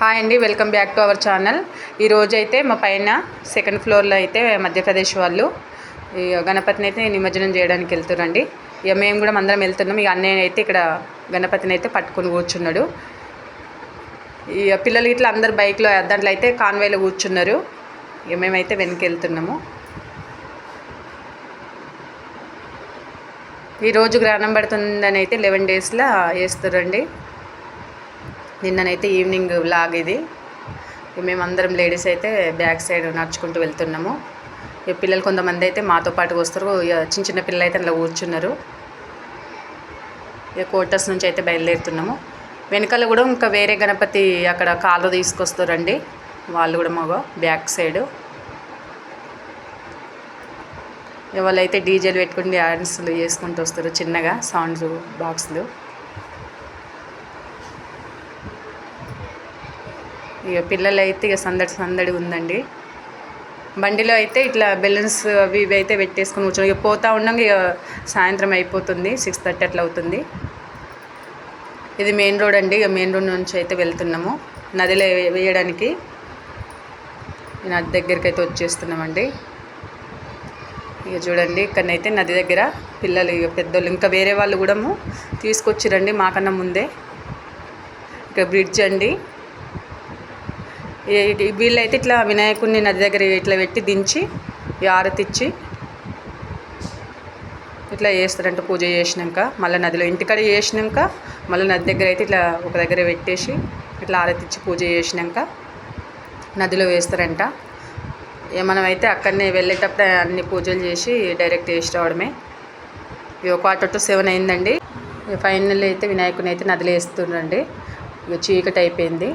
Hi అండి, welcome back to our channel. ఈరోజు అయితే మా పైన సెకండ్ ఫ్లోర్లో అయితే మధ్యప్రదేశ్ వాళ్ళు ఈ గణపతిని అయితే నిమజ్జనం చేయడానికి వెళ్తున్నారండి. ఇక మేము కూడా అందరం వెళ్తున్నాం. ఇక అన్నయ్య అయితే ఇక్కడ గణపతిని అయితే పట్టుకొని కూర్చున్నాడు. ఇక పిల్లలు ఇట్లా అందరు బైక్లో దాంట్లో అయితే కాన్వేలో కూర్చున్నారు. ఇక మేమైతే వెనక్కి వెళ్తున్నాము. ఈరోజు గ్రహణం పడుతుందని అయితే 11 డేస్లో వేస్తారండి. నిన్ననైతే ఈవినింగ్ వ్లాగ్ ఇది. మేమందరం లేడీస్ అయితే బ్యాక్ సైడ్ నడుచుకుంటూ వెళ్తున్నాము. ఇక పిల్లలు కొంతమంది అయితే మాతో పాటు వస్తారు. ఇక చిన్న చిన్న పిల్లలు అయితే అందులో కూర్చున్నారు. ఇక క్వార్టర్స్ నుంచి అయితే బయలుదేరుతున్నాము. వెనకాల కూడా ఇంకా వేరే గణపతి అక్కడ కాళ్ళు తీసుకొస్తారండి. వాళ్ళు కూడా మగ బ్యాక్ సైడు వాళ్ళైతే డీజేలు పెట్టుకుని డ్యాన్స్లు చేసుకుంటూ వస్తారు, చిన్నగా సౌండ్స్ బాక్స్లు. ఇక పిల్లలు అయితే ఇక సందడి ఉందండి. బండిలో అయితే ఇట్లా బెలూన్స్ అవి ఇవి అయితే పెట్టేసుకుని కూర్చొని ఇక పోతూ ఉండగా ఇక సాయంత్రం అయిపోతుంది, 6:30 అట్లా అవుతుంది. ఇది మెయిన్ రోడ్ అండి. ఇక మెయిన్ రోడ్ నుంచి అయితే వెళ్తున్నాము నదిలో వేయడానికి. నది దగ్గరికి అయితే వచ్చేస్తున్నామండి. ఇక చూడండి, ఇక్కడనైతే నది దగ్గర పిల్లలు ఇక పెద్దోళ్ళు ఇంకా వేరే వాళ్ళు కూడా తీసుకొచ్చిరండి మాకన్నా ముందే. ఇక బ్రిడ్జ్ అండి. వీళ్ళైతే ఇట్లా వినాయకుడిని నది దగ్గర ఇట్లా పెట్టి దించి ఆరతి ఇచ్చి ఇట్లా చేస్తారంట. పూజ చేసినాక మళ్ళీ నదిలో ఇంటికాడ చేసినాక మళ్ళీ నది దగ్గర అయితే ఇట్లా ఒక దగ్గర పెట్టేసి ఇట్లా ఆరతి ఇచ్చి పూజ చేసినాక నదిలో వేస్తారంట. మనమైతే అక్కడనే వెళ్ళేటప్పుడు అన్ని పూజలు చేసి డైరెక్ట్ వేసి రావడమే. ఇక 6:45 అయిందండి. ఫైనల్ అయితే వినాయకుని అయితే నదిలో వేస్తుండండి. ఇక చీకటి అయిపోయింది.